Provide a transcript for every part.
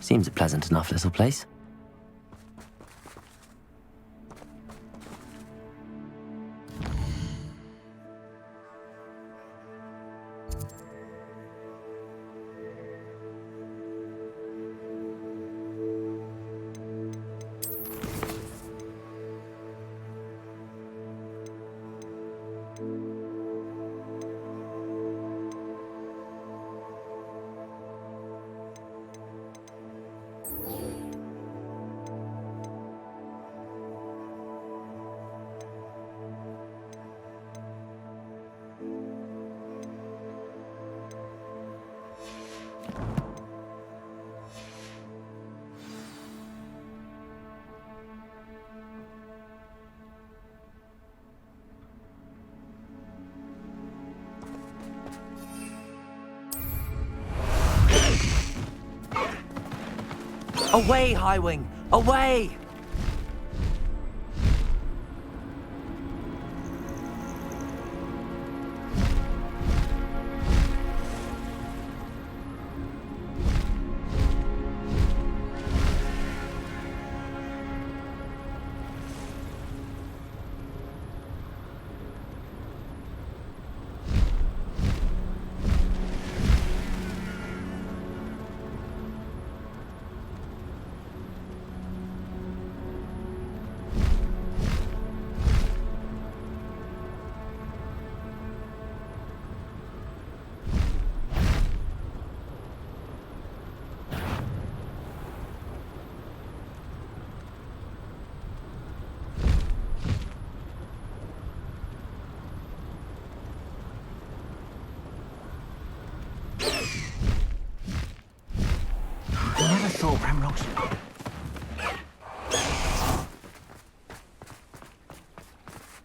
Seems a pleasant enough little place. Away, Highwing! Away!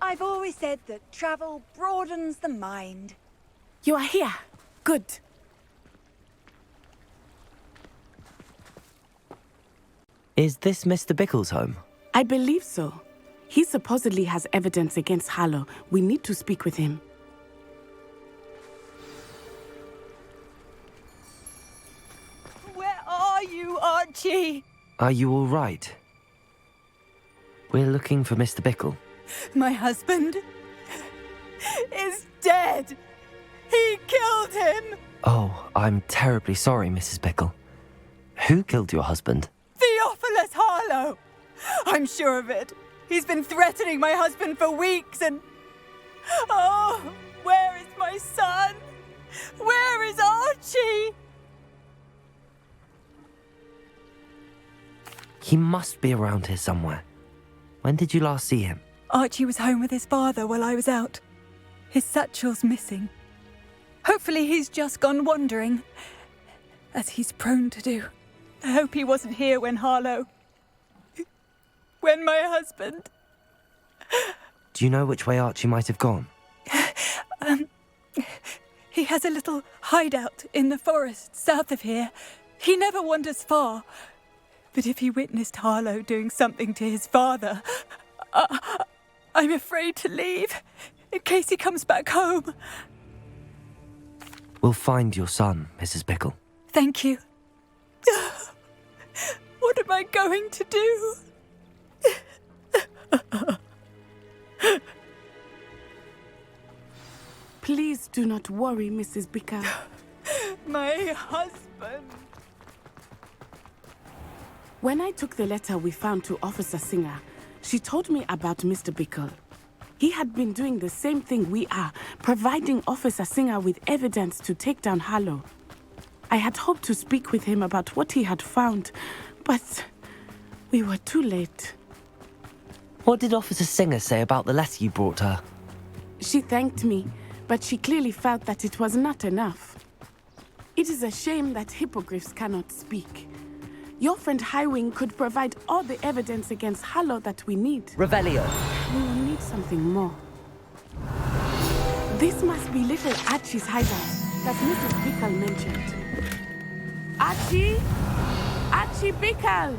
I've always said that travel broadens the mind. You are here. Good. Is this Mr. Bickle's home? I believe so. He supposedly has evidence against Harlow. We need to speak with him. Where are you, Archie? Are you all right? We're looking for Mr. Bickle. My husband is dead. He killed him. Oh, I'm terribly sorry, Mrs. Bickle. Who killed your husband? Theophilus Harlow. I'm sure of it. He's been threatening my husband for weeks and... Oh, where is my son? Where is Archie? He must be around here somewhere. When did you last see him? Archie was home with his father while I was out. His satchel's missing. Hopefully he's just gone wandering, as he's prone to do. I hope he wasn't here when when my husband... Do you know which way Archie might have gone? He has a little hideout in the forest south of here. He never wanders far. But if he witnessed Harlow doing something to his father, I'm afraid to leave, in case he comes back home. We'll find your son, Mrs. Bickle. Thank you. What am I going to do? Please do not worry, Mrs. Bickle. My husband. When I took the letter we found to Officer Singer, she told me about Mr. Bickle. He had been doing the same thing we are, providing Officer Singer with evidence to take down Harlow. I had hoped to speak with him about what he had found, but we were too late. What did Officer Singer say about the letter you brought her? She thanked me, but she clearly felt that it was not enough. It is a shame that hippogriffs cannot speak. Your friend Highwing could provide all the evidence against Harlow that we need. Revelio. We will need something more. This must be little Archie's hideout that Mrs. Bickle mentioned. Archie? Archie Bickle!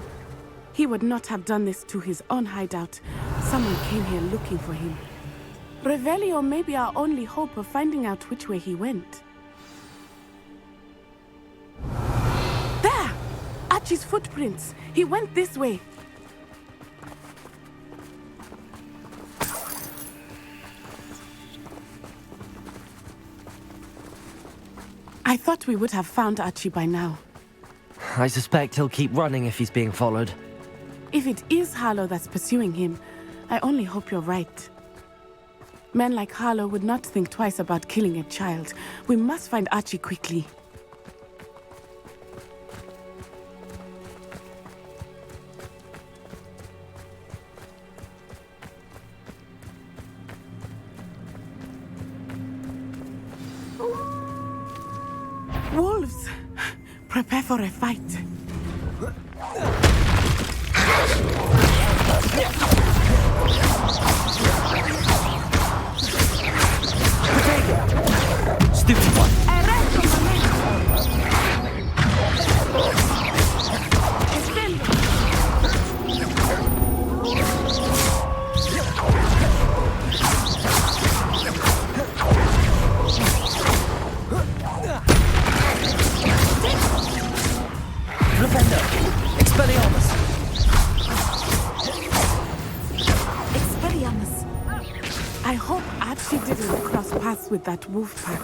He would not have done this to his own hideout. Someone came here looking for him. Revelio may be our only hope of finding out which way he went. There! Archie's Archie's footprints. He went this way. I thought we would have found Archie by now. I suspect he'll keep running if he's being followed. If it is Harlow that's pursuing him, I only hope you're right. Men like Harlow would not think twice about killing a child. We must find Archie quickly. Wolves! Prepare for a fight. Stupid one. I hope Archie didn't cross paths with that wolf pack.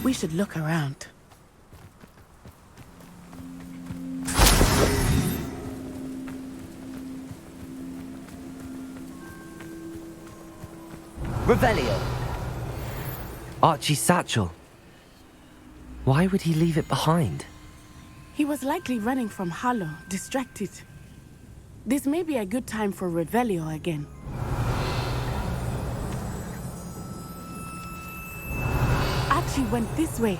We should look around. Revelio. Archie's satchel. Why would he leave it behind? He was likely running from Harlow, distracted. This may be a good time for Revelio again. Archie went this way.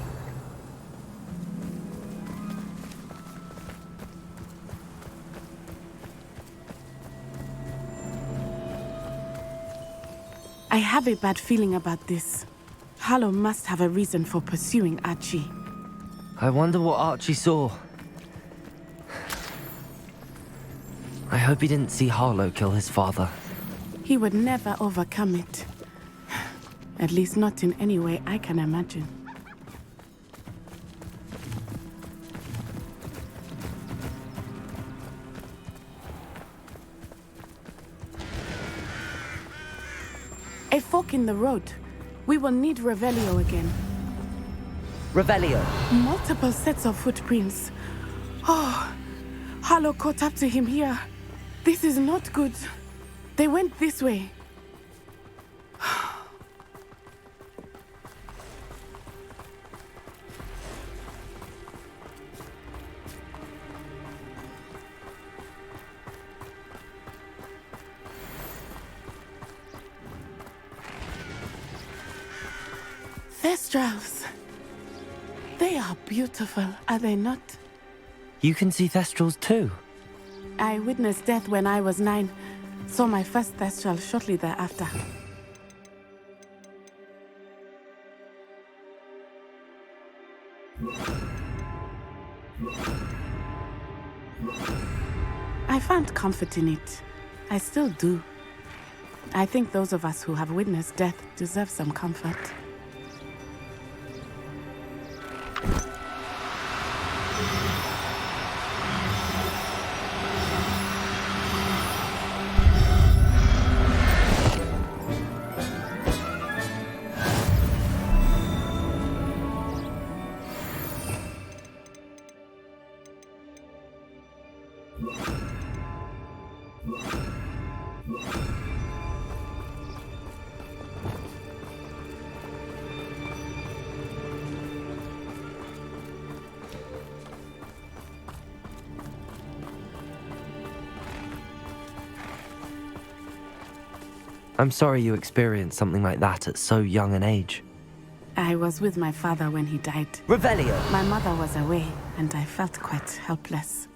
I have a bad feeling about this. Harlow must have a reason for pursuing Archie. I wonder what Archie saw. I hope he didn't see Harlow kill his father. He would never overcome it. At least not in any way I can imagine. A fork in the road. We will need Revelio again. Revelio. Multiple sets of footprints. Oh, Harlow caught up to him here. This is not good. They went this way. Thestrals. They are beautiful, are they not? You can see Thestrals too. I witnessed death when I was 9. Saw my first Thestral shortly thereafter. I found comfort in it. I still do. I think those of us who have witnessed death deserve some comfort. I'm sorry you experienced something like that at so young an age. I was with my father when he died. Revelio! My mother was away, and I felt quite helpless.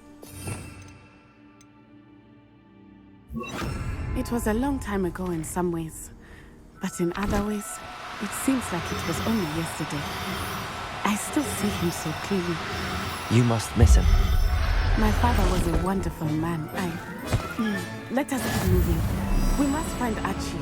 It was a long time ago in some ways, but in other ways, it seems like it was only yesterday. I still see him so clearly. You must miss him. My father was a wonderful man. Let us keep moving. We must find Archie.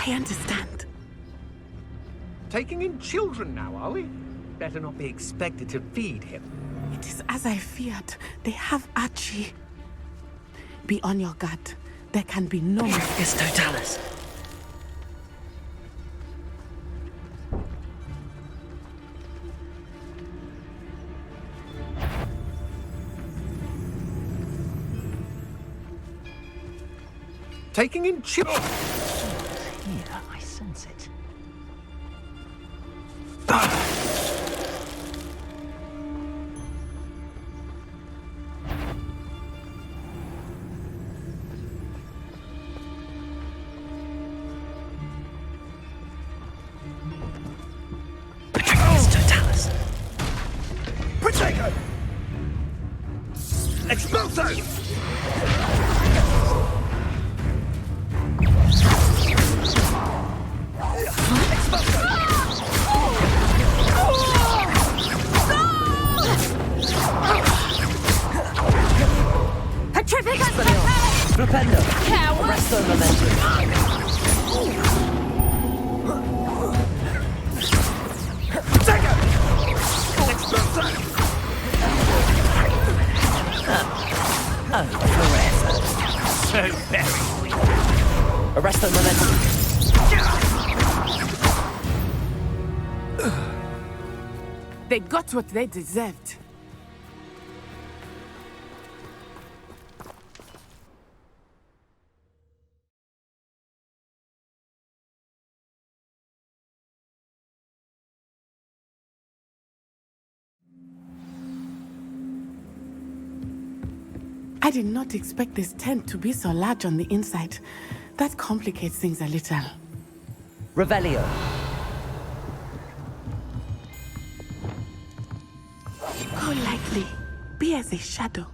I understand. Taking in children now, are we? Better not be expected to feed him. It is as I feared. They have Archie. Be on your guard. There can be no mistake. Yes, Totalis. Taking in children. Here, I sense it. Yes, Totalis. Protego! Expulso! Flipendo! Arresto momentum! Oh, forever. So very. Arresto momentum! They got what they deserved. I did not expect this tent to be so large on the inside. That complicates things a little. Revelio. Go lightly. Be as a shadow.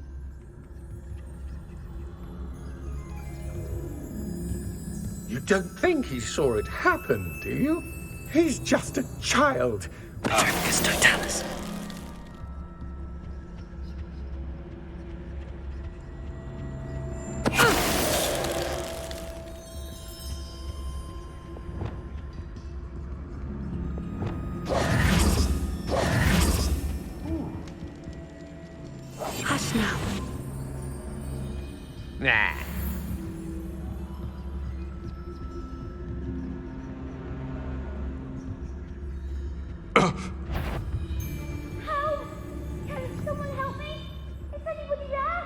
You don't think he saw it happen, do you? He's just a child. Yes, Totalis. Hush now. Nah. Help! Can someone help me? Is anybody there?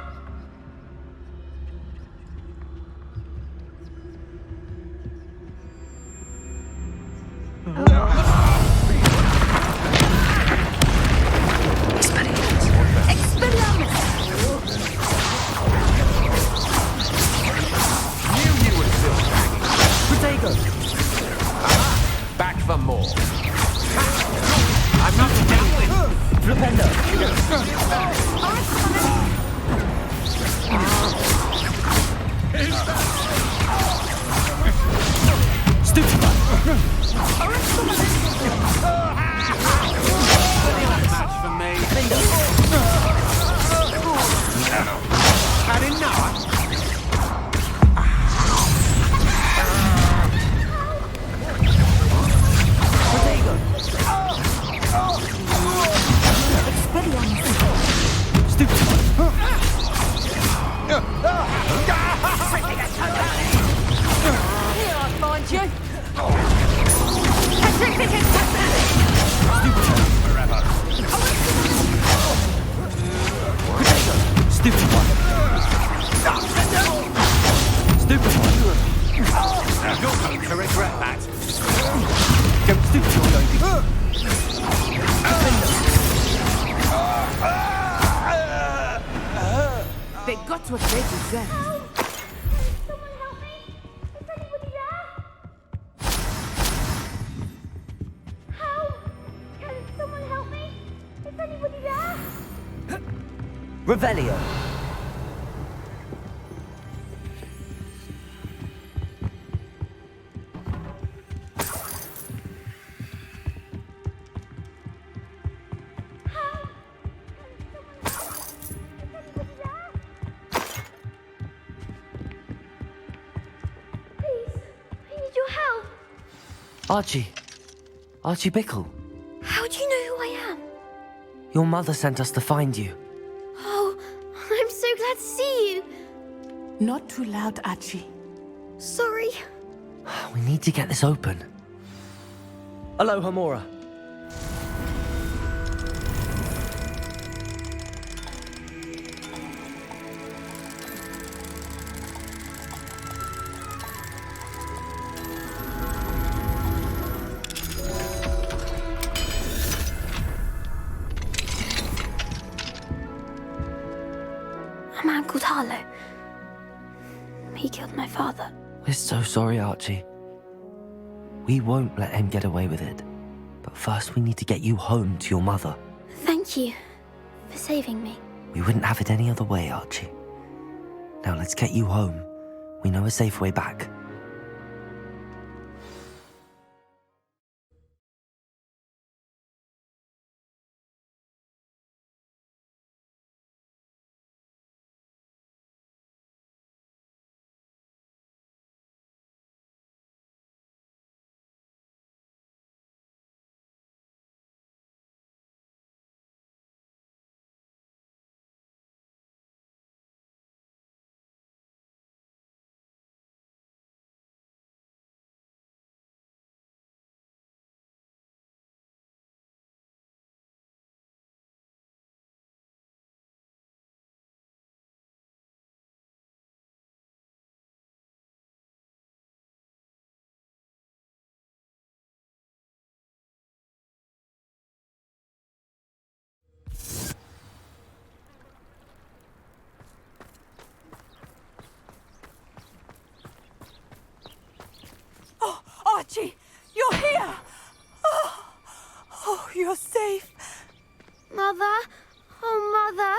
Back for more. I'm not dealing with. Flipendo. Stupefy. Match for me. Window. Had enough. You're going to regret that. Go stupid, you're going to. They got what they deserved. Someone help me? Is anybody there? Help! Can someone help me? Is anybody there? Revelio. Please, I need your help. Archie. Archie Bickle. How do you know who I am? Your mother sent us to find you. Oh, I'm so glad to see you. Not too loud, Archie. Sorry. We need to get this open. Aloha, Mora. A man called Harlow. He killed my father. We're so sorry, Archie. We won't let him get away with it. But first we need to get you home to your mother. Thank you for saving me. We wouldn't have it any other way, Archie. Now let's get you home. We know a safe way back. Archie, you're here! Oh, you're safe. Mother? Oh, Mother.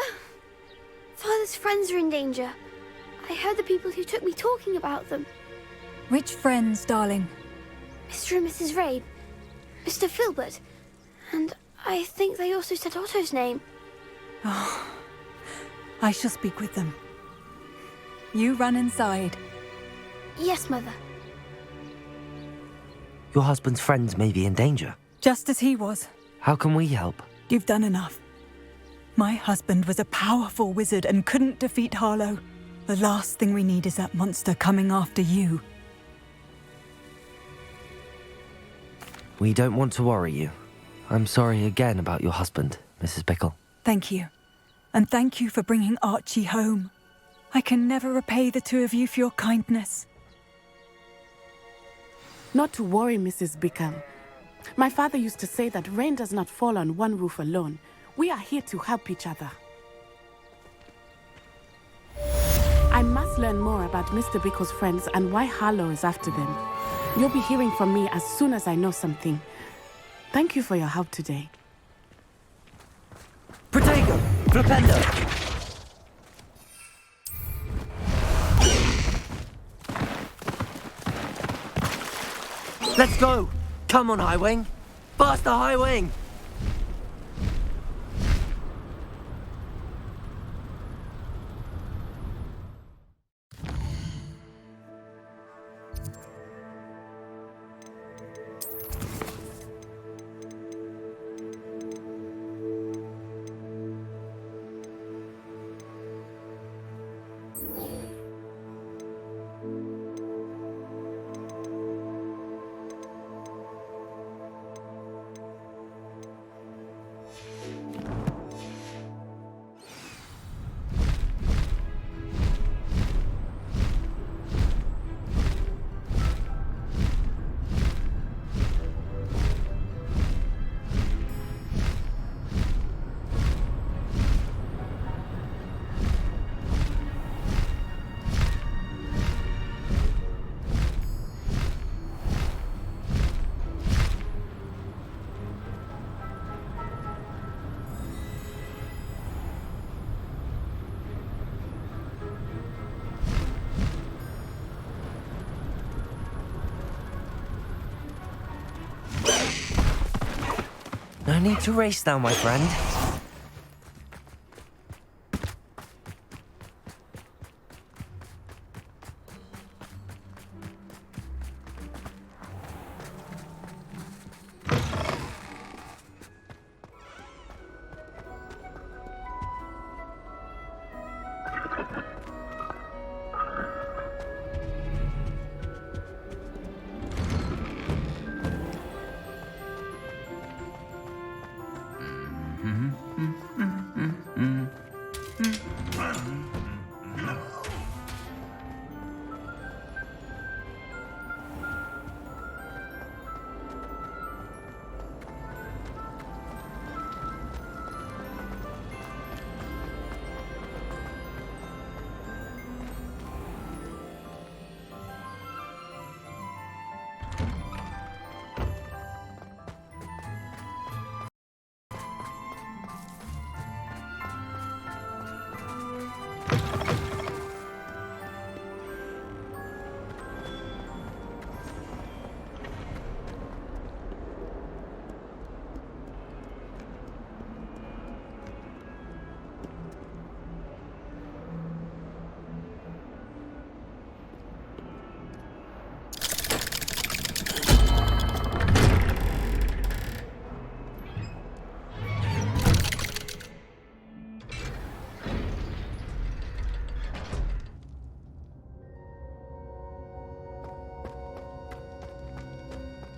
Father's friends are in danger. I heard the people who took me talking about them. Which friends, darling? Mr. and Mrs. Rabe, Mr. Filbert, and I think they also said Otto's name. I shall speak with them. You run inside. Yes, Mother. Your husband's friends may be in danger. Just as he was. How can we help? You've done enough. My husband was a powerful wizard and couldn't defeat Harlow. The last thing we need is that monster coming after you. We don't want to worry you. I'm sorry again about your husband, Mrs. Bickle. Thank you. And thank you for bringing Archie home. I can never repay the two of you for your kindness. Not to worry, Mrs. Bickle. My father used to say that rain does not fall on one roof alone. We are here to help each other. I must learn more about Mr. Bickle's friends and why Harlow is after them. You'll be hearing from me as soon as I know something. Thank you for your help today. Protego! Flipendo! Let's go! Come on, High Wing! Faster, High Wing! No need to race now, my friend.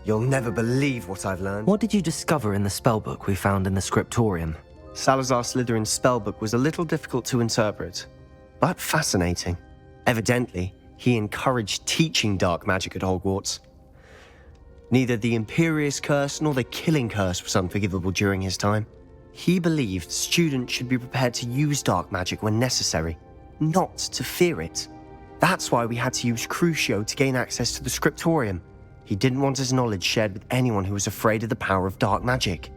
You'll never believe what I've learned. What did you discover in the spellbook we found in the scriptorium? Salazar Slytherin's spellbook was a little difficult to interpret, but fascinating. Evidently, he encouraged teaching dark magic at Hogwarts. Neither the Imperious Curse nor the Killing Curse was unforgivable during his time. He believed students should be prepared to use dark magic when necessary, not to fear it. That's why we had to use Crucio to gain access to the scriptorium. He didn't want his knowledge shared with anyone who was afraid of the power of dark magic.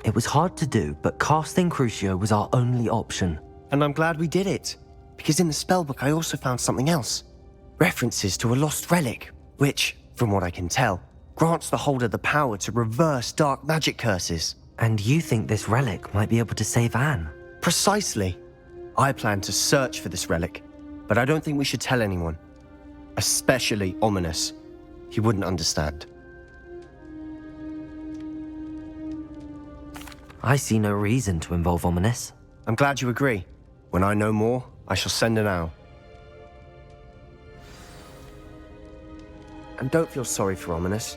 It was hard to do, but casting Crucio was our only option. And I'm glad we did it, because in the spellbook I also found something else. References to a lost relic, which, from what I can tell, grants the holder the power to reverse dark magic curses. And you think this relic might be able to save Anne? Precisely. I plan to search for this relic, but I don't think we should tell anyone. Especially Ominous. He wouldn't understand. I see no reason to involve Ominous. I'm glad you agree. When I know more, I shall send an owl. And don't feel sorry for Ominous.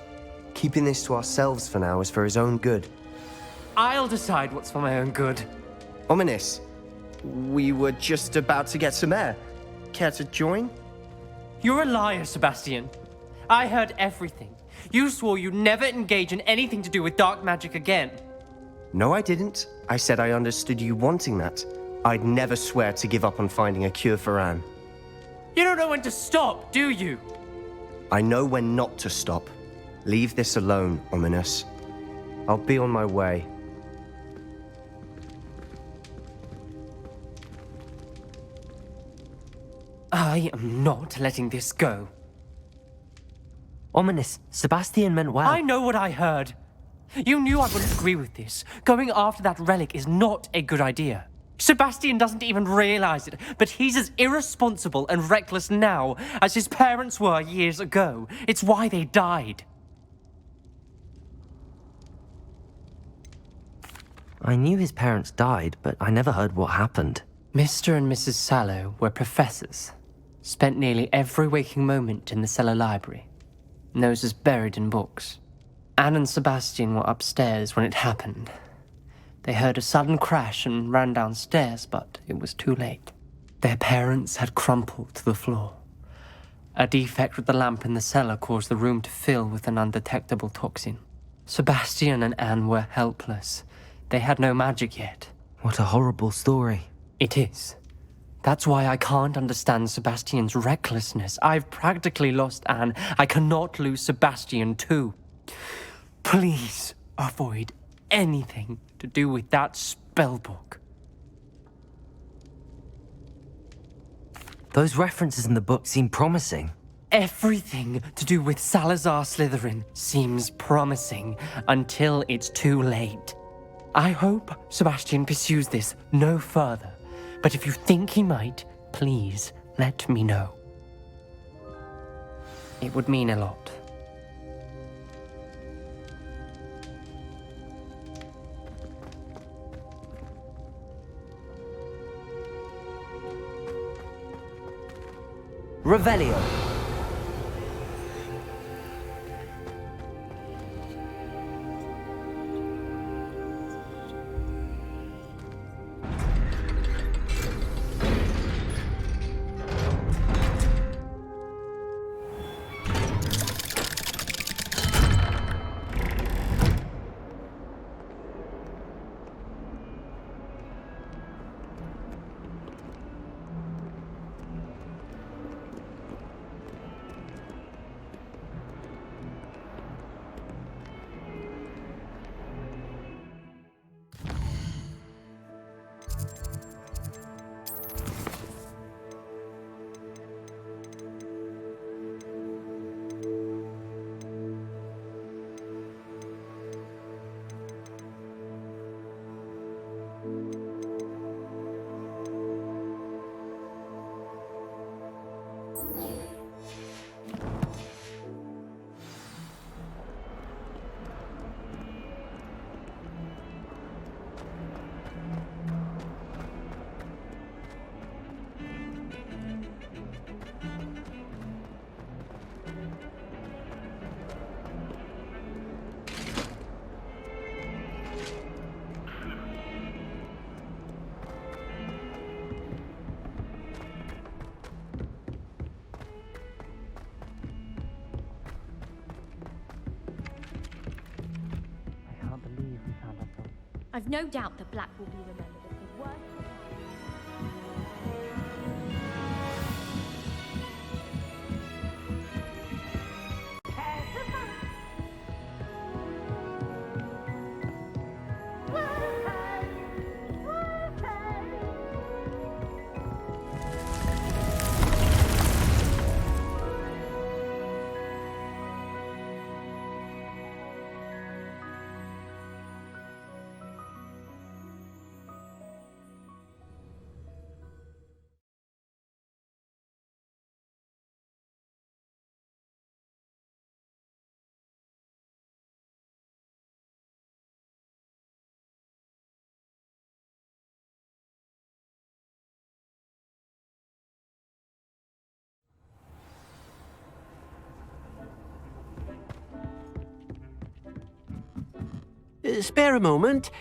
Keeping this to ourselves for now is for his own good. I'll decide what's for my own good. Ominous, we were just about to get some air. Care to join? You're a liar, Sebastian. I heard everything. You swore you'd never engage in anything to do with dark magic again. No, I didn't. I said I understood you wanting that. I'd never swear to give up on finding a cure for Anne. You don't know when to stop, do you? I know when not to stop. Leave this alone, Ominous. I'll be on my way. I am not letting this go. Ominous, Sebastian meant well. I know what I heard. You knew I wouldn't agree with this. Going after that relic is not a good idea. Sebastian doesn't even realize it, but he's as irresponsible and reckless now as his parents were years ago. It's why they died. I knew his parents died, but I never heard what happened. Mr. and Mrs. Sallow were professors. Spent nearly every waking moment in the cellar library. Noses buried in books. Anne and Sebastian were upstairs when it happened. They heard a sudden crash and ran downstairs, but it was too late. Their parents had crumpled to the floor. A defect with the lamp in the cellar caused the room to fill with an undetectable toxin. Sebastian and Anne were helpless. They had no magic yet. What a horrible story. It is. That's why I can't understand Sebastian's recklessness. I've practically lost Anne. I cannot lose Sebastian too. Please avoid anything to do with that spellbook. Those references in the book seem promising. Everything to do with Salazar Slytherin seems promising until it's too late. I hope Sebastian pursues this no further, but if you think he might, please let me know. It would mean a lot. Revelio. I've no doubt that Black will be remembered as the worst. Spare a moment.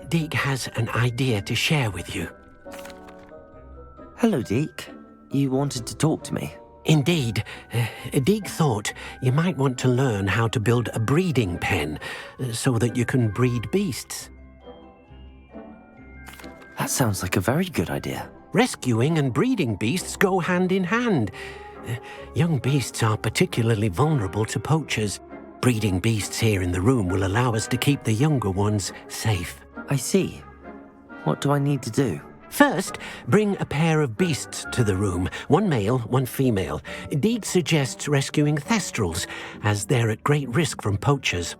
Deke has an idea to share with you. Hello, Deke. You wanted to talk to me? Indeed. Deke thought you might want to learn how to build a breeding pen so that you can breed beasts. That sounds like a very good idea. Rescuing and breeding beasts go hand in hand. Young beasts are particularly vulnerable to poachers. Breeding beasts here in the room will allow us to keep the younger ones safe. I see. What do I need to do? First, bring a pair of beasts to the room, one male, one female. Deke suggests rescuing thestrals, as they're at great risk from poachers.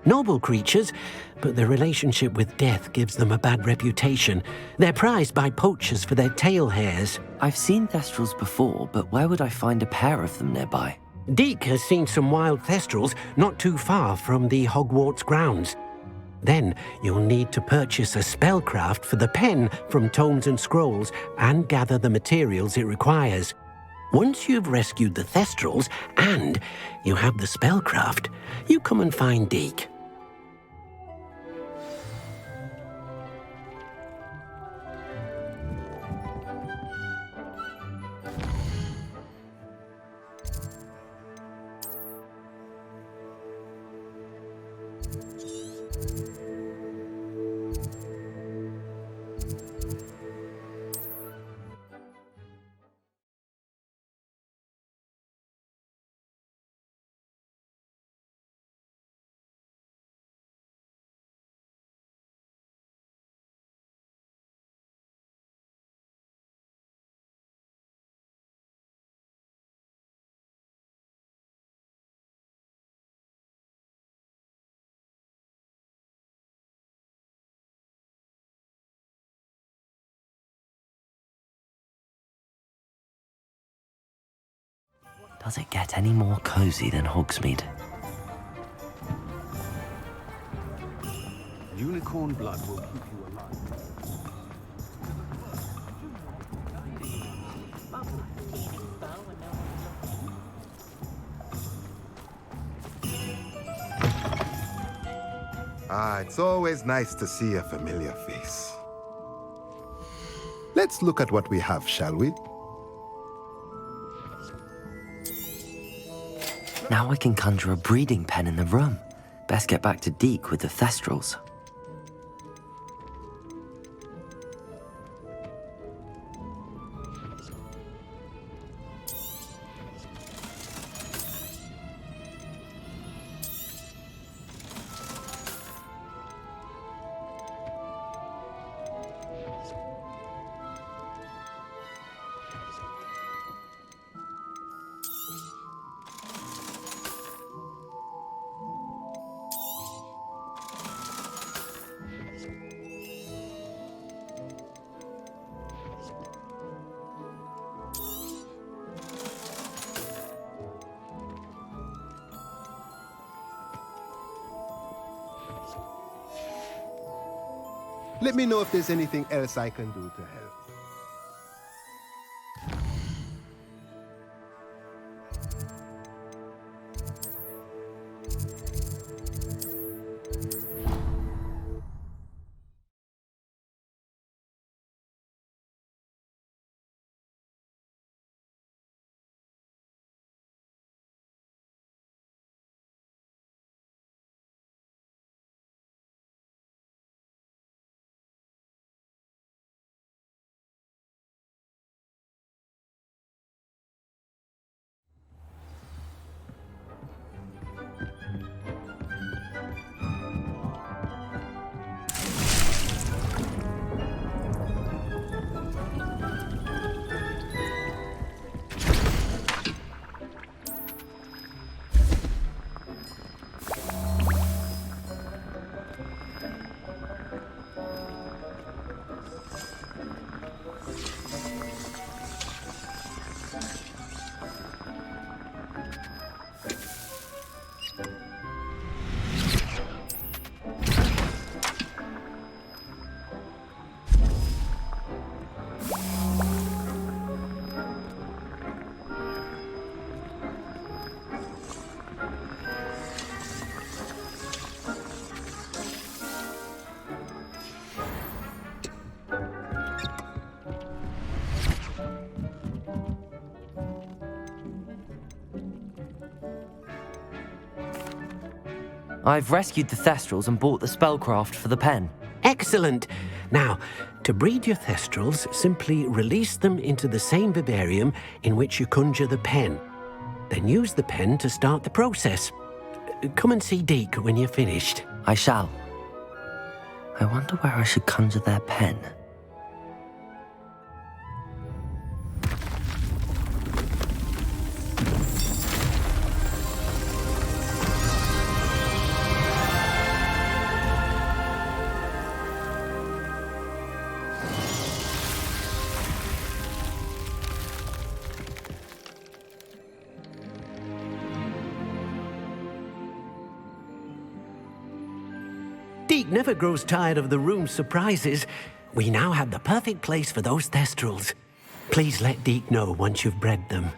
Noble creatures, but their relationship with death gives them a bad reputation. They're prized by poachers for their tail hairs. I've seen thestrals before, but where would I find a pair of them nearby? Deke has seen some wild thestrals not too far from the Hogwarts grounds. Then you'll need to purchase a spellcraft for the pen from Tomes and Scrolls and gather the materials it requires. Once you've rescued the thestrals and you have the spellcraft, you come and find Deke. Does it get any more cozy than Hogsmeade? Unicorn blood will keep you alive. It's always nice to see a familiar face. Let's look at what we have, shall we? Now I can conjure a breeding pen in the room. Best get back to Deke with the thestrals. Let me know if there's anything else I can do to help. I've rescued the Thestrals and bought the spellcraft for the pen. Excellent. Now, to breed your Thestrals, simply release them into the same vivarium in which you conjure the pen. Then use the pen to start the process. Come and see Deke when you're finished. I shall. I wonder where I should conjure their pen. Deke never grows tired of the room's surprises. We now have the perfect place for those Thestrals. Please let Deke know once you've bred them.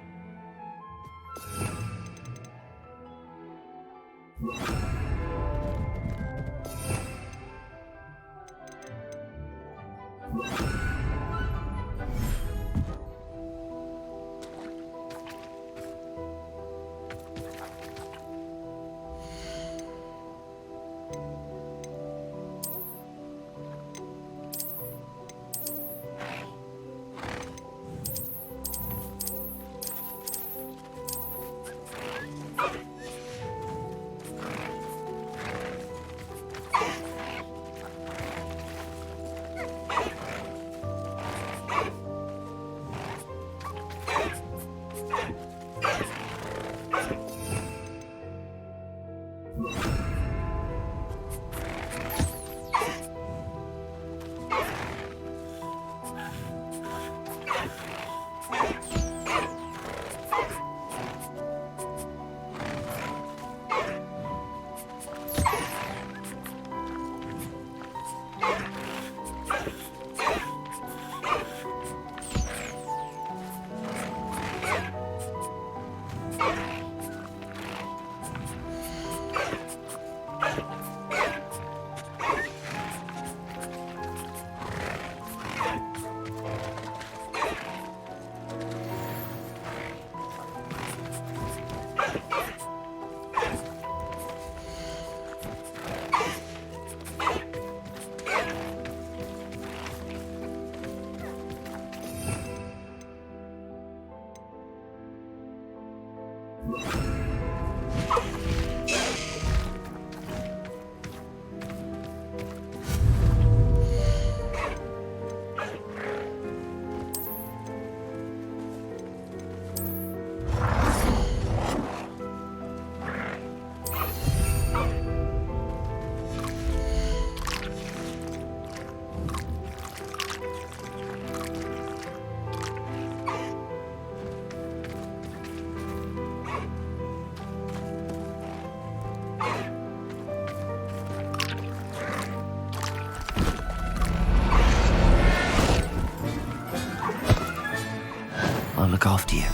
I'll look after you.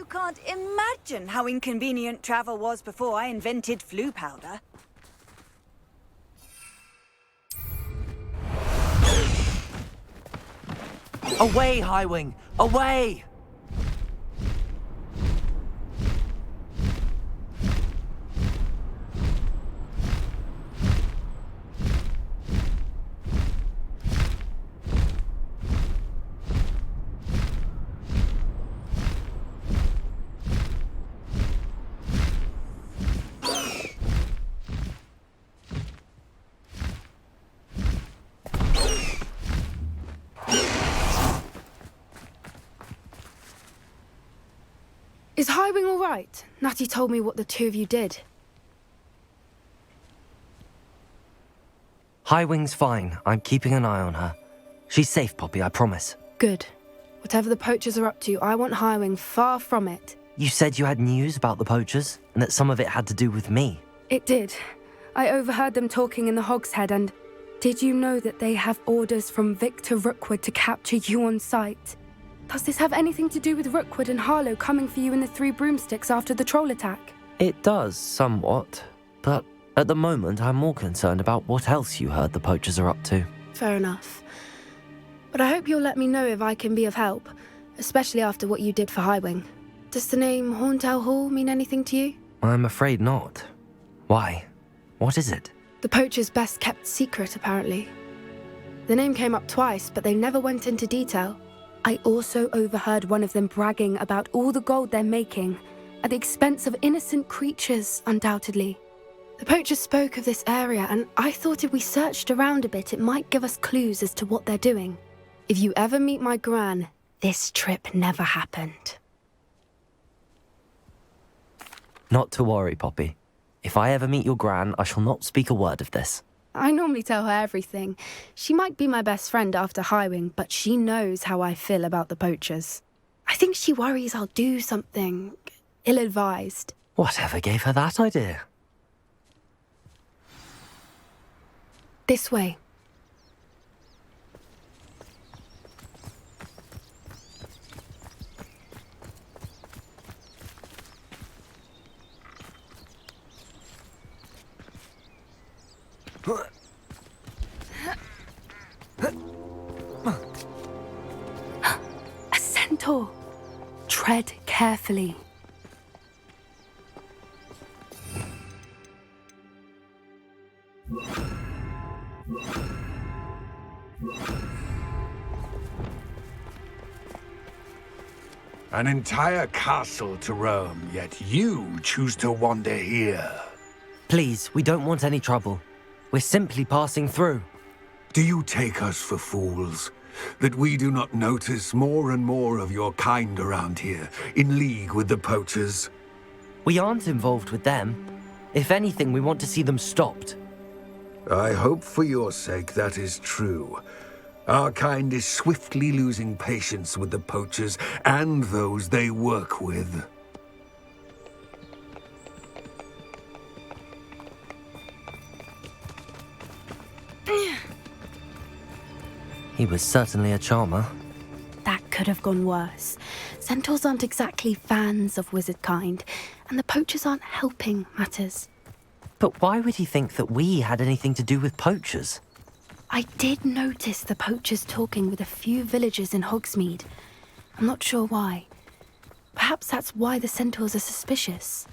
can't imagine how inconvenient travel was before I invented flu powder. Away, Highwing! Away! Is Highwing all right? Natty told me what the two of you did. Highwing's fine. I'm keeping an eye on her. She's safe, Poppy, I promise. Good. Whatever the poachers are up to, I want Highwing far from it. You said you had news about the poachers, and that some of it had to do with me. It did. I overheard them talking in the Hogshead, and did you know that they have orders from Victor Rookwood to capture you on sight? Does this have anything to do with Rookwood and Harlow coming for you in the Three Broomsticks after the troll attack? It does, somewhat. But at the moment, I'm more concerned about what else you heard the poachers are up to. Fair enough. But I hope you'll let me know if I can be of help, especially after what you did for Highwing. Does the name Horntail Hall mean anything to you? I'm afraid not. Why? What is it? The poachers' best kept secret, apparently. The name came up twice, but they never went into detail. I also overheard one of them bragging about all the gold they're making, at the expense of innocent creatures, undoubtedly. The poachers spoke of this area, and I thought if we searched around a bit, it might give us clues as to what they're doing. If you ever meet my gran, this trip never happened. Not to worry, Poppy. If I ever meet your gran, I shall not speak a word of this. I normally tell her everything. She might be my best friend after Highwing, but she knows how I feel about the poachers. I think she worries I'll do something ill-advised. Whatever gave her that idea? This way. A centaur. Tread carefully. An entire castle to roam, yet you choose to wander here. Please, we don't want any trouble. We're simply passing through. Do you take us for fools? That we do not notice more and more of your kind around here, in league with the poachers? We aren't involved with them. If anything, we want to see them stopped. I hope for your sake that is true. Our kind is swiftly losing patience with the poachers and those they work with. He was certainly a charmer. That could have gone worse. Centaurs aren't exactly fans of wizard kind, and the poachers aren't helping matters. But why would he think that we had anything to do with poachers? I did notice the poachers talking with a few villagers in Hogsmeade. I'm not sure why. Perhaps that's why the centaurs are suspicious.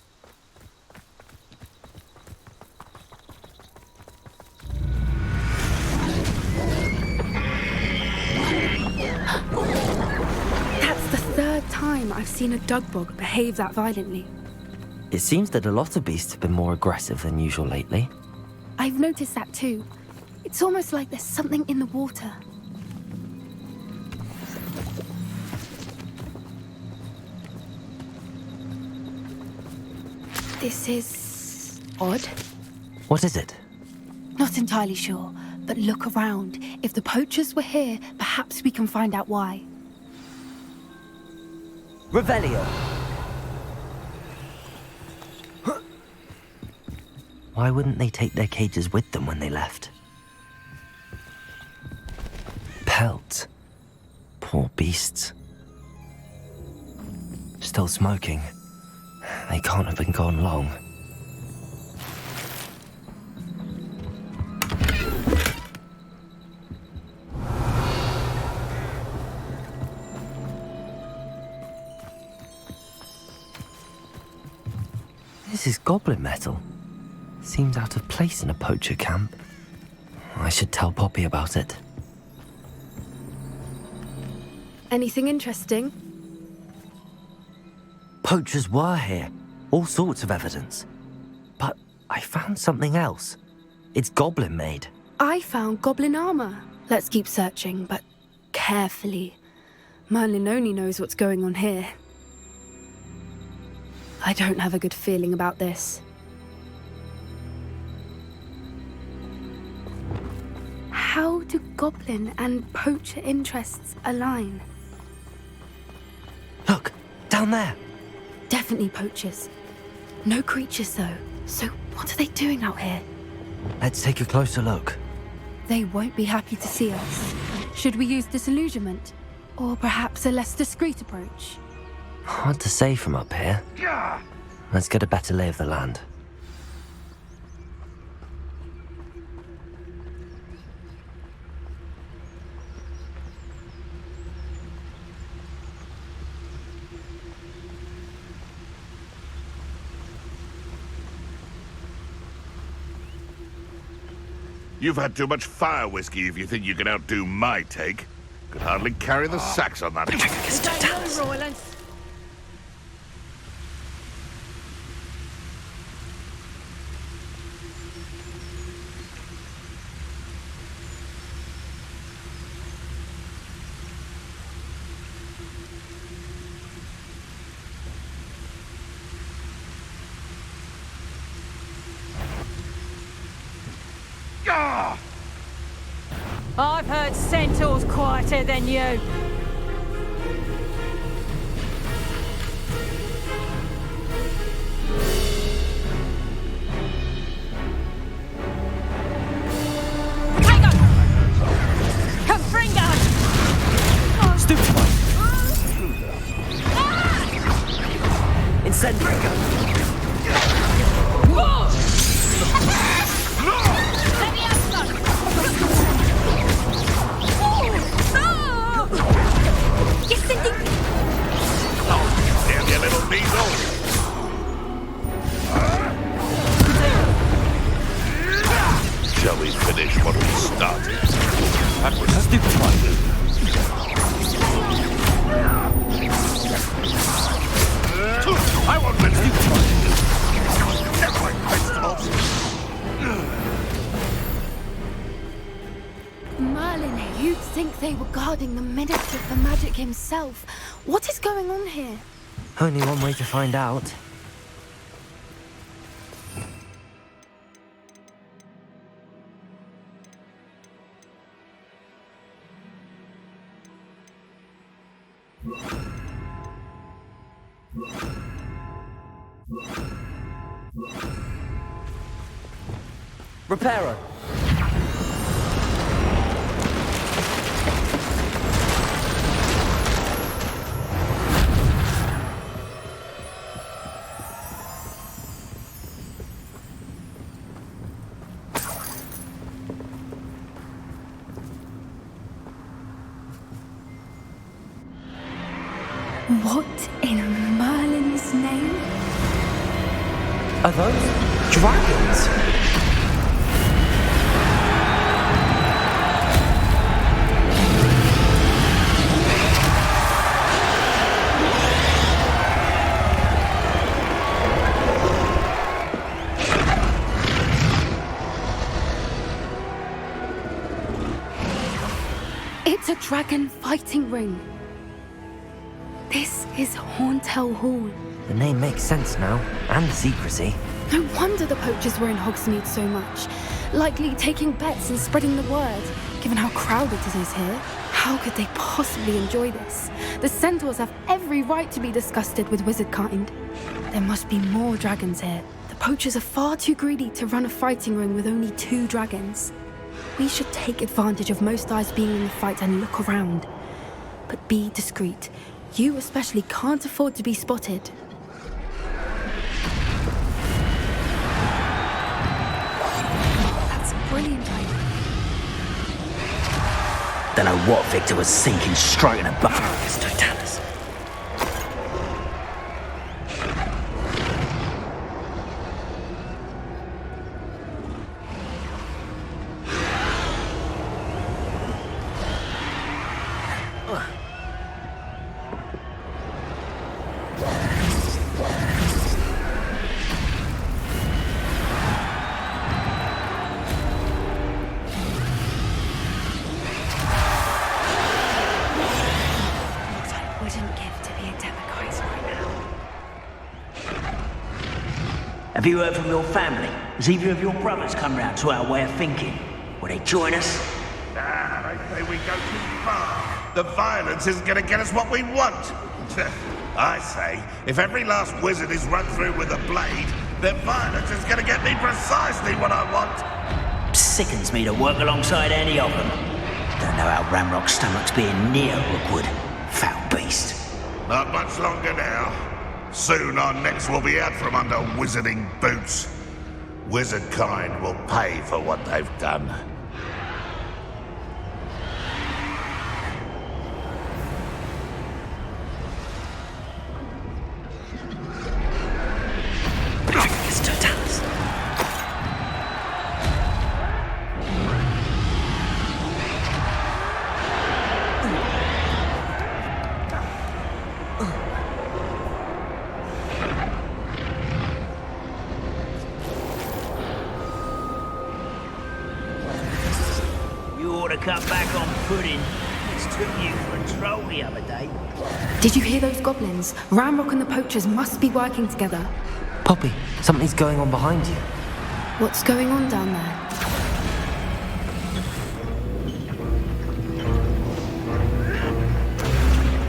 That's the third time I've seen a dugbog behave that violently. It seems that a lot of beasts have been more aggressive than usual lately. I've noticed that too. It's almost like there's something in the water. This is odd. What is it? Not entirely sure, but look around. If the poachers were here, perhaps we can find out why. Revelio! Why wouldn't they take their cages with them when they left? Pelts. Poor beasts. Still smoking. They can't have been gone long. This is goblin metal. Seems out of place in a poacher camp. I should tell Poppy about it. Anything interesting? Poachers were here. All sorts of evidence. But I found something else. It's goblin made. I found goblin armor. Let's keep searching, but carefully. Merlin only knows what's going on here. I don't have a good feeling about this. How do goblin and poacher interests align? Look, down there. Definitely poachers. No creatures, though. So what are they doing out here? Let's take a closer look. They won't be happy to see us. Should we use disillusionment? Or perhaps a less discreet approach? Hard to say from up here. Let's get a better lay of the land. You've had too much fire whiskey if you think you can outdo my take. Could hardly carry the sacks on that. I've heard centaurs quieter than you. Incendiary gun. Damn you little weasel! Shall we finish what we started? That was stupid. I won't let you never like vegetables. Merlin, you'd think they were guarding the Minister for Magic himself. What is going on here? Only one way to find out. Reparo. What in Merlin's name? Are those dragons? It's a dragon fighting ring. This is Hauntel Hall. The name makes sense now, and the secrecy. No wonder the poachers were in Hogsmeade so much. Likely taking bets and spreading the word, given how crowded it is here. How could they possibly enjoy this? The centaurs have every right to be disgusted with wizard kind. There must be more dragons here. The poachers are far too greedy to run a fighting ring with only 2 dragons. We should take advantage of most eyes being in the fight and look around. But be discreet. You especially can't afford to be spotted. That's a brilliant idea. Don't know what Victor was thinking, stroking a butt. It's Totalis. Have you heard from your family? Has either of your brothers come round to our way of thinking? Will they join us? Nah, they say we go too far. The violence isn't going to get us what we want. I say, if every last wizard is run through with a blade, then violence is going to get me precisely what I want. Sickens me to work alongside any of them. Don't know how Ramrock's stomach's being near Rookwood. Foul beast. Not much longer now. Soon our necks will be out from under wizarding boots. Wizard kind will pay for what they've done. It's Totalis. Cut back on pudding. Mistook you for a troll the other day. Did you hear those goblins? Ramrock and the poachers must be working together. Poppy, something's going on behind you. What's going on down there?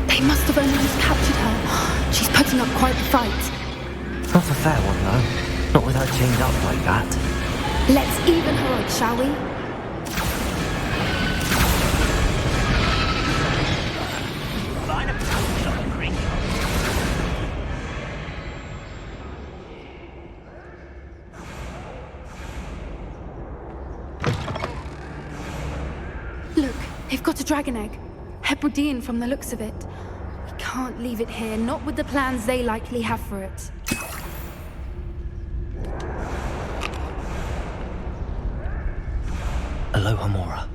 They must have only just captured her. She's putting up quite the fight. Not a fair one, though. Not with her chained up like that. Let's even her out, shall we? Look, they've got a dragon egg. Hebridean from the looks of it. We can't leave it here, not with the plans they likely have for it. Aloha Mora.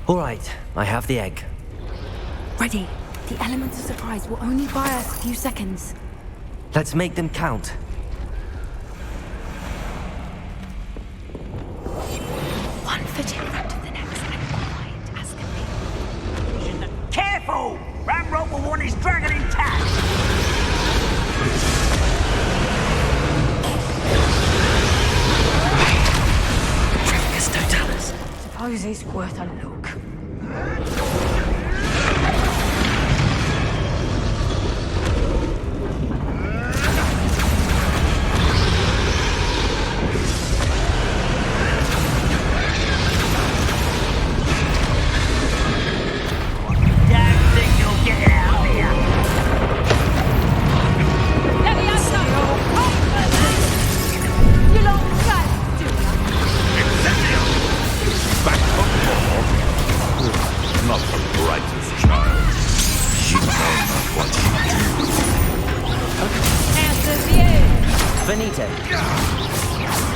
All right, I have the egg. Ready. The element of surprise will only buy us a few seconds. Let's make them count. One foot in front of the next and quiet as can be. Careful! Ramrock will want his dragon intact! It's Totalis. Suppose it's worth a look.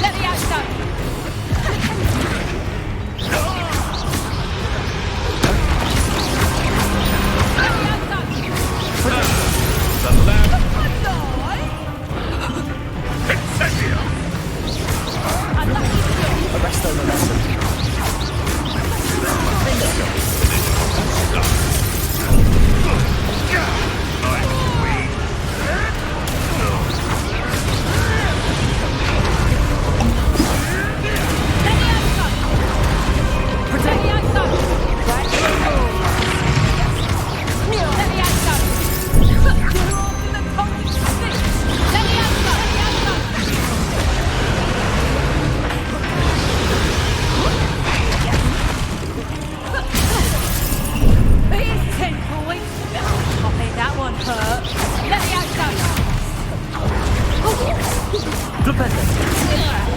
Let me outside! The lamb. Arresto momentum. I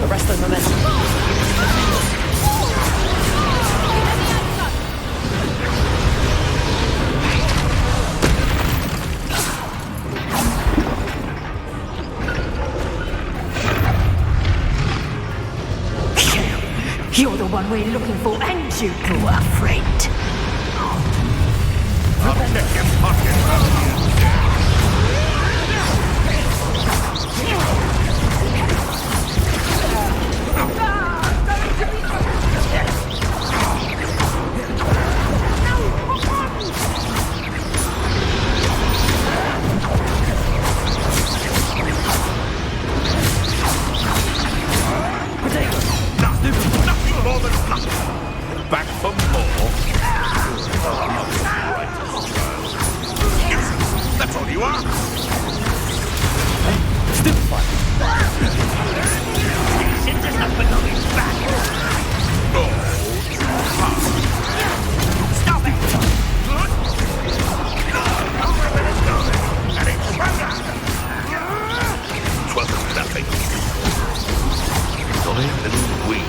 Arrest the momentum. You're the one we're looking for, and you grew afraid. I'll check your pocket. Nothing more than fluff. Back for more. That's all you are. Still fun. It's just not belonging back. Stop it! And it's Vega! 'Twasn't nothing. Only a little weed.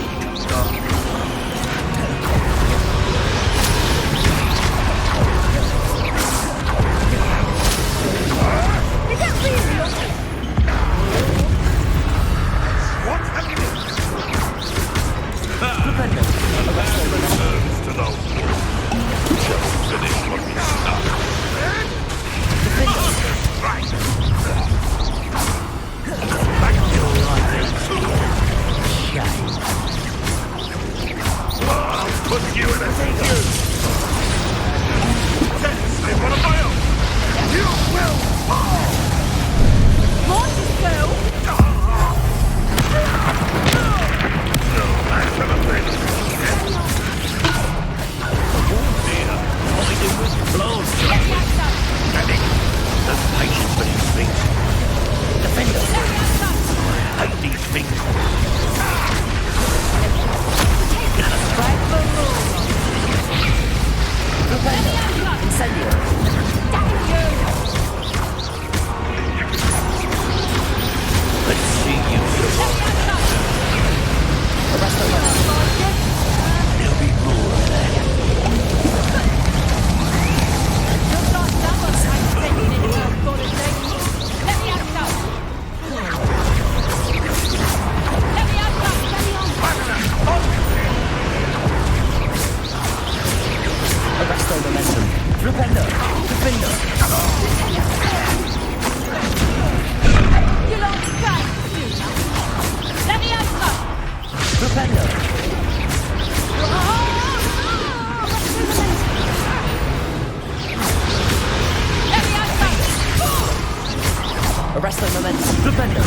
Arrest the momentum. Defender.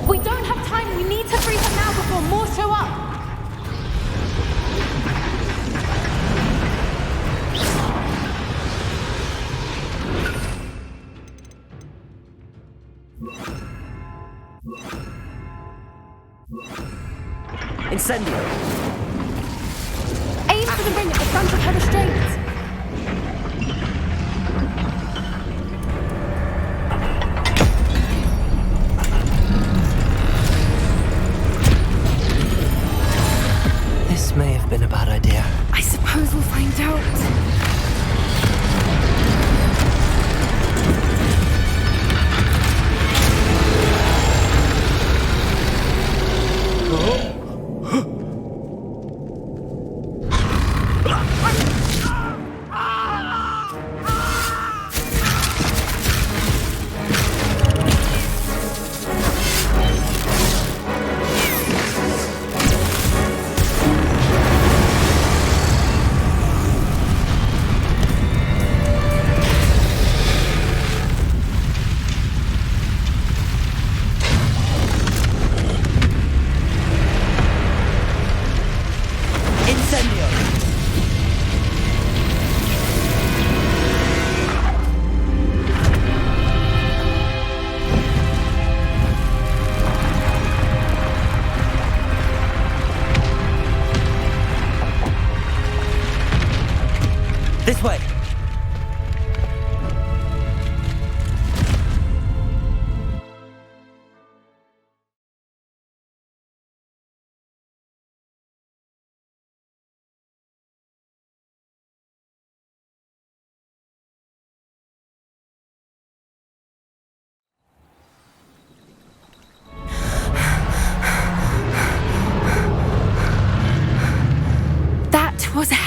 We don't have time. We need to free her now before more show up. Incendio. Aim for the ring at the front of her restraints. This may have been a bad idea. I suppose we'll find out.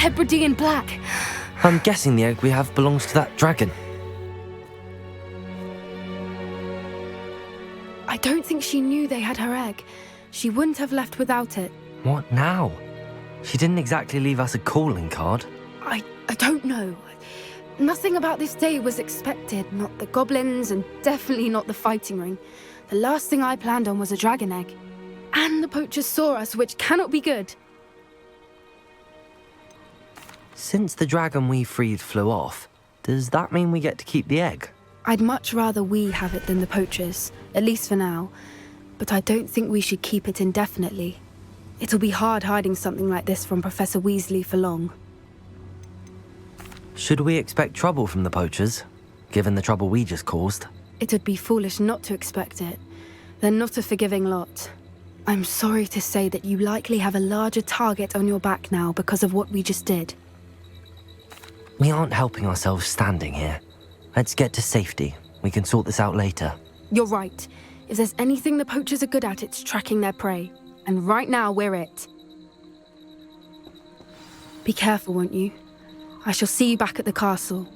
Hebridean black. I'm guessing the egg we have belongs to that dragon. I don't think she knew they had her egg. She wouldn't have left without it. What now? She didn't exactly leave us a calling card. I don't know. Nothing about this day was expected. Not the goblins, and definitely not the fighting ring. The last thing I planned on was a dragon egg. And the poachers saw us, which cannot be good. Since the dragon we freed flew off, does that mean we get to keep the egg? I'd much rather we have it than the poachers, at least for now. But I don't think we should keep it indefinitely. It'll be hard hiding something like this from Professor Weasley for long. Should we expect trouble from the poachers, given the trouble we just caused? It would be foolish not to expect it. They're not a forgiving lot. I'm sorry to say that you likely have a larger target on your back now because of what we just did. We aren't helping ourselves standing here. Let's get to safety. We can sort this out later. You're right. If there's anything the poachers are good at, it's tracking their prey. And right now, we're it. Be careful, won't you? I shall see you back at the castle.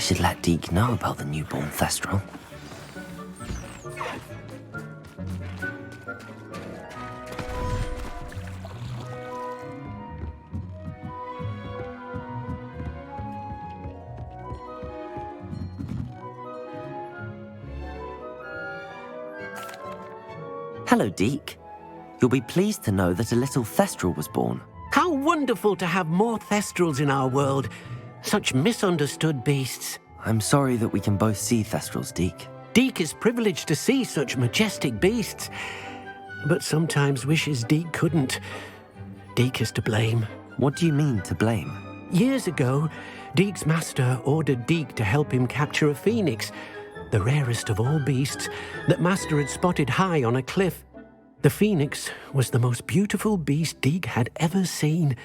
should let Deke know about the newborn Thestral. Hello, Deke. You'll be pleased to know that a little Thestral was born. How wonderful to have more Thestrals in our world. Such misunderstood beasts. I'm sorry that we can both see Thestrals, Deke. Deke is privileged to see such majestic beasts, but sometimes wishes Deke couldn't. Deke is to blame. What do you mean, to blame? Years ago, Deke's master ordered Deke to help him capture a phoenix, the rarest of all beasts, that Master had spotted high on a cliff. The phoenix was the most beautiful beast Deke had ever seen.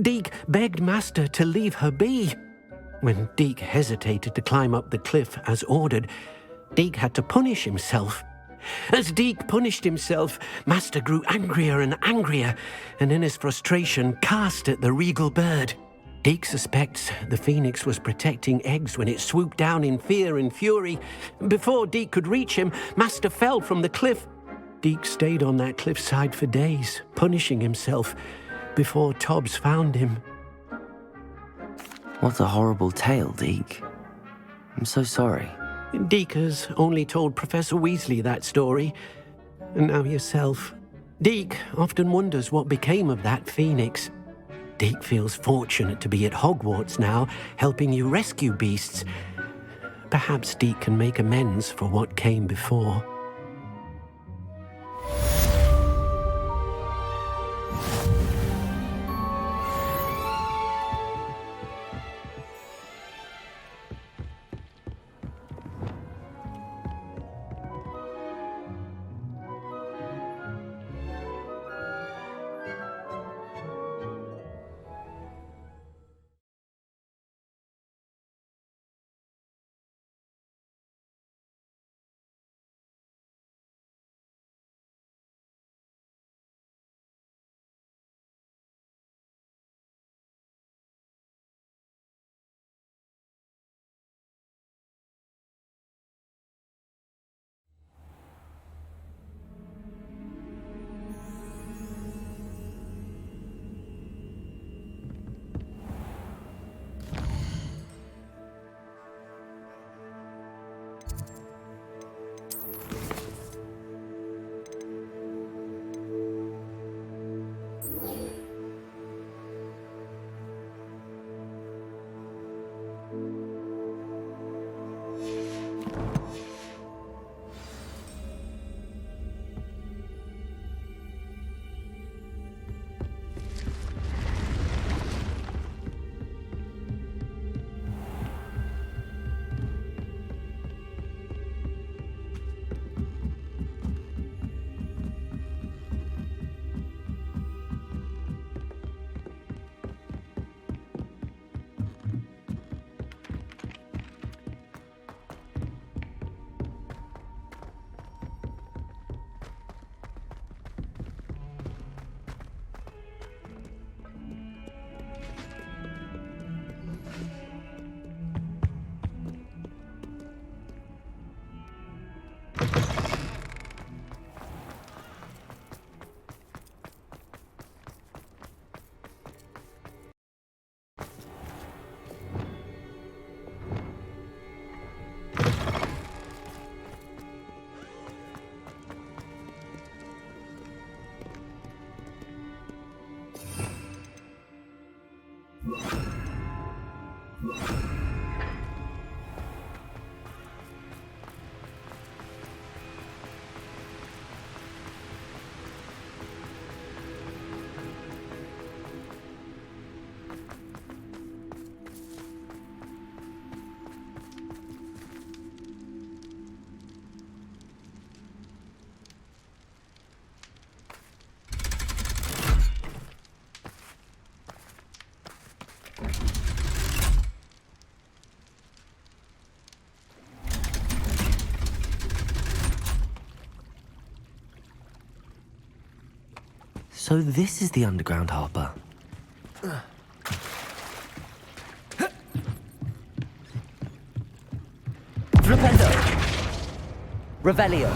Deke begged Master to leave her be. When Deke hesitated to climb up the cliff as ordered, Deke had to punish himself. As Deke punished himself, Master grew angrier and angrier, and in his frustration cast at the regal bird. Deke suspects the phoenix was protecting eggs when it swooped down in fear and fury. Before Deke could reach him, Master fell from the cliff. Deke stayed on that cliffside for days, punishing himself, before Tobbs found him. What a horrible tale, Deke. I'm so sorry. Deke has only told Professor Weasley that story, and now yourself. Deke often wonders what became of that phoenix. Deke feels fortunate to be at Hogwarts now, helping you rescue beasts. Perhaps Deke can make amends for what came before. So this is the underground harbour. Revelio.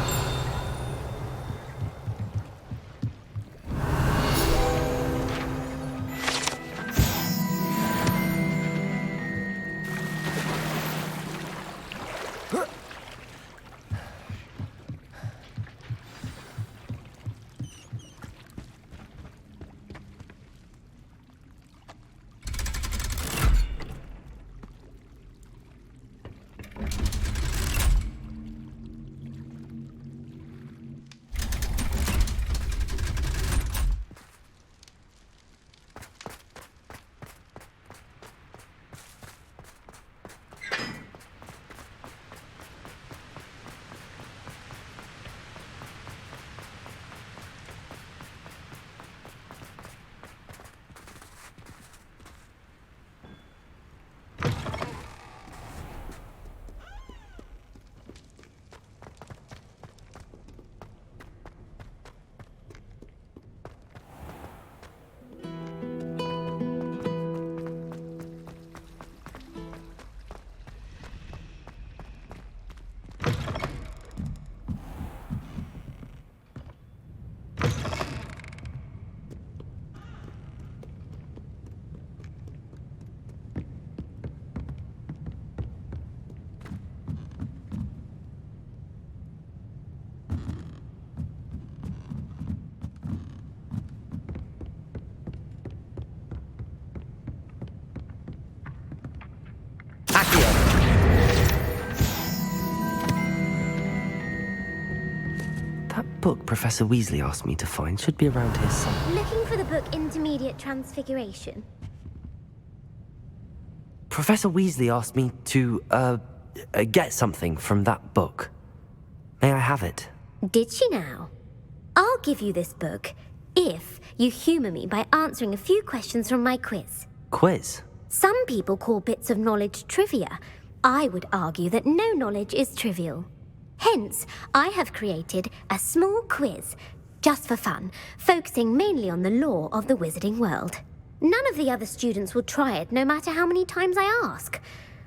That book Professor Weasley asked me to find should be around here somewhere. Looking for the book Intermediate Transfiguration? Professor Weasley asked me to, get something from that book. May I have it? Did she now? I'll give you this book if you humour me by answering a few questions from my quiz. Quiz? Some people call bits of knowledge trivia. I would argue that no knowledge is trivial. Hence, I have created a small quiz, just for fun, focusing mainly on the lore of the wizarding world. None of the other students will try it, no matter how many times I ask.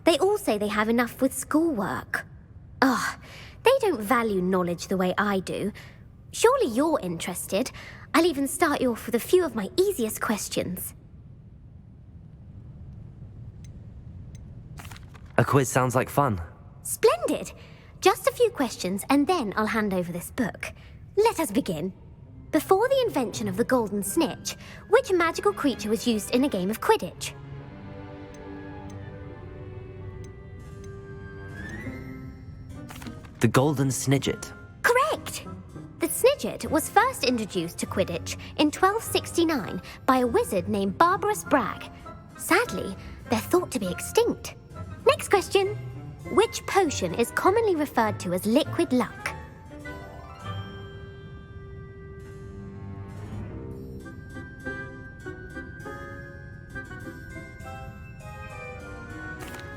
They all say they have enough with schoolwork. Ugh, they don't value knowledge the way I do. Surely you're interested. I'll even start you off with a few of my easiest questions. A quiz sounds like fun. Splendid! Just a few questions, and then I'll hand over this book. Let us begin. Before the invention of the golden snitch, which magical creature was used in a game of Quidditch? The golden snidget. Correct! The snidget was first introduced to Quidditch in 1269 by a wizard named Barbarous Bragg. Sadly, they're thought to be extinct. Next question. Which potion is commonly referred to as liquid luck?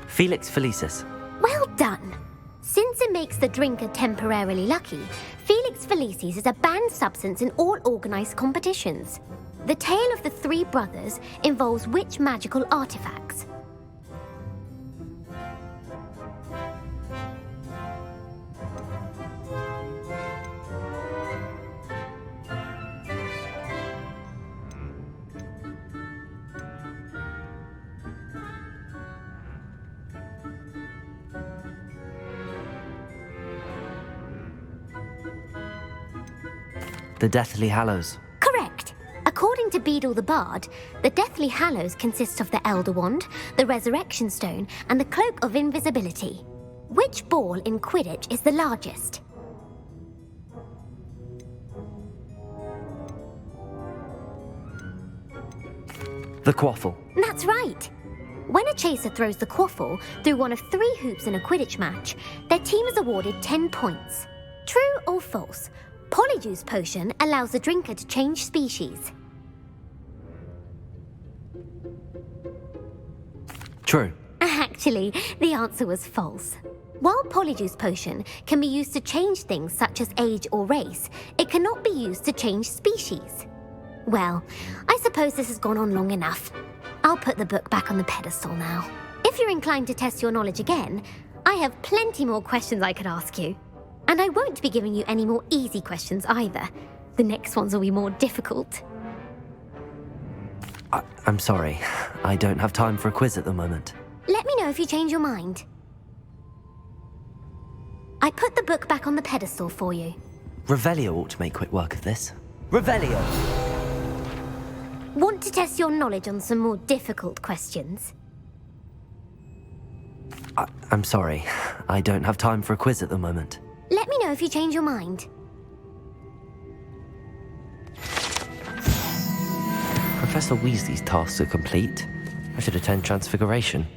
Felix Felicis. Well done! Since it makes the drinker temporarily lucky, Felix Felicis is a banned substance in all organised competitions. The tale of the three brothers involves which magical artifacts? The Deathly Hallows. Correct. According to Beadle the Bard, the Deathly Hallows consist of the Elder Wand, the Resurrection Stone, and the Cloak of Invisibility. Which ball in Quidditch is the largest? The Quaffle. That's right. When a chaser throws the quaffle through one of 3 hoops in a Quidditch match, their team is awarded 10 points. True or false? Polyjuice potion allows the drinker to change species. True. Actually, the answer was false. While Polyjuice potion can be used to change things such as age or race, it cannot be used to change species. Well, I suppose this has gone on long enough. I'll put the book back on the pedestal now. If you're inclined to test your knowledge again, I have plenty more questions I could ask you. And I won't be giving you any more easy questions either. The next ones will be more difficult. I'm sorry. I don't have time for a quiz at the moment. Let me know if you change your mind. I put the book back on the pedestal for you. Revelio ought to make quick work of this. Revelio! Want to test your knowledge on some more difficult questions? I'm sorry. I don't have time for a quiz at the moment. Let me know if you change your mind. Professor Weasley's tasks are complete. I should attend Transfiguration.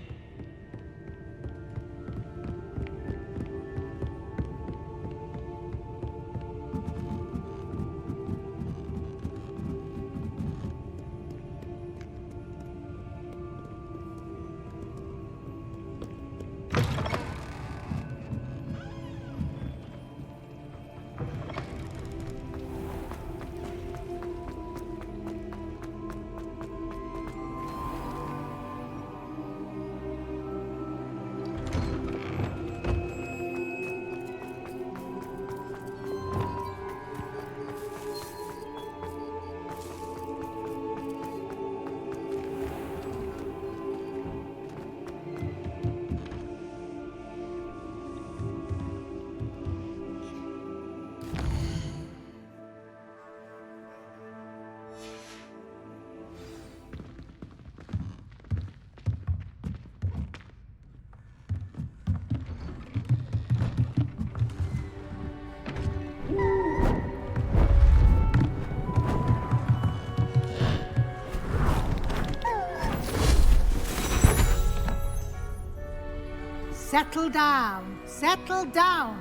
Settle down, settle down.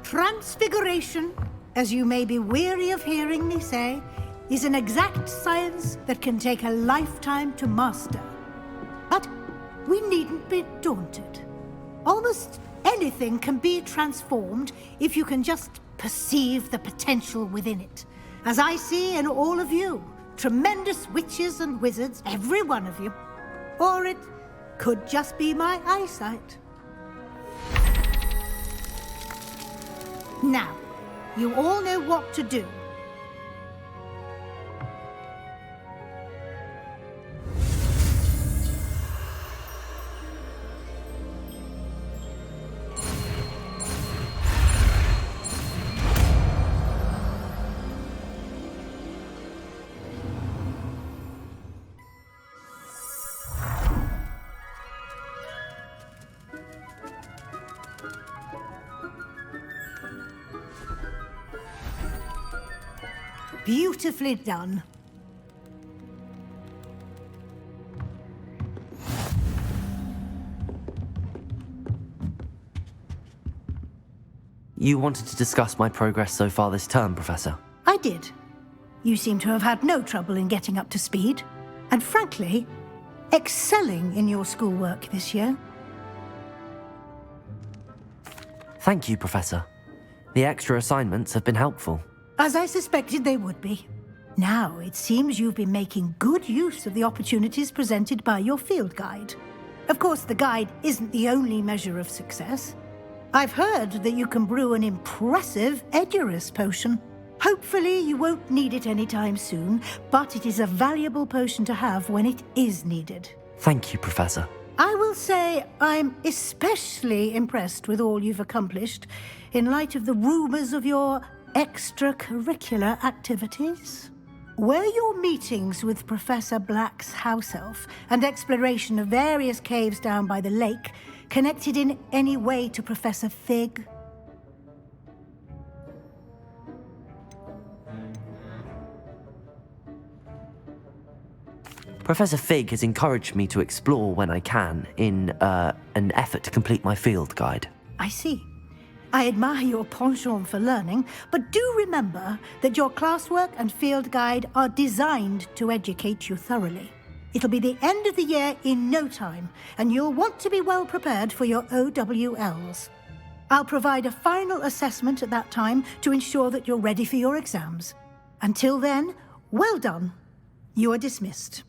Transfiguration, as you may be weary of hearing me say, is an exact science that can take a lifetime to master. But we needn't be daunted. Almost anything can be transformed if you can just perceive the potential within it. As I see in all of you, tremendous witches and wizards, every one of you. Or it could just be my eyesight. Now, you all know what to do. Beautifully done. You wanted to discuss my progress so far this term, Professor? I did. You seem to have had no trouble in getting up to speed, and frankly, excelling in your schoolwork this year. Thank you, Professor. The extra assignments have been helpful. As I suspected they would be. Now, it seems you've been making good use of the opportunities presented by your field guide. Of course, the guide isn't the only measure of success. I've heard that you can brew an impressive AORUS potion. Hopefully, you won't need it anytime soon, but it is a valuable potion to have when it is needed. Thank you, Professor. I will say I'm especially impressed with all you've accomplished in light of the rumors of your extracurricular activities. Were your meetings with Professor Black's house elf and exploration of various caves down by the lake connected in any way to Professor Fig? Professor Fig has encouraged me to explore when I can in an effort to complete my field guide. I see. I admire your penchant for learning, but do remember that your classwork and field guide are designed to educate you thoroughly. It'll be the end of the year in no time, and you'll want to be well prepared for your OWLs. I'll provide a final assessment at that time to ensure that you're ready for your exams. Until then, well done. You are dismissed.